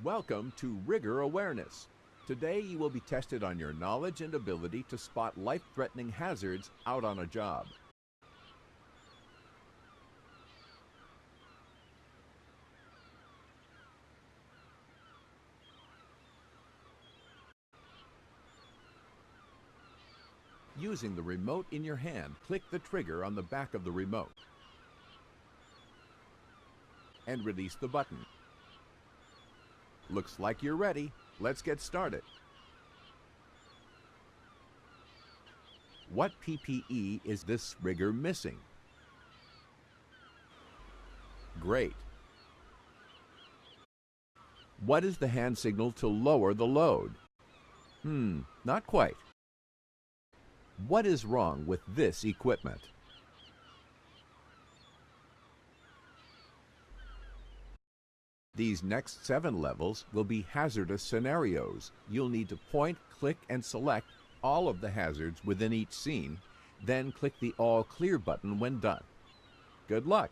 Welcome to Rigger Awareness. Today you will be tested on your knowledge and ability to spot life-threatening hazards out on a job. Using the remote in your hand, click the trigger on the back of the remote and release the button. Looks like you're ready. Let's get started. What PPE is this rigger missing? Great. What is the hand signal to lower the load? Not quite. What is wrong with this equipment? These next 7 levels will be hazardous scenarios. You'll need to point, click, and select all of the hazards within each scene, then click the All Clear button when done. Good luck!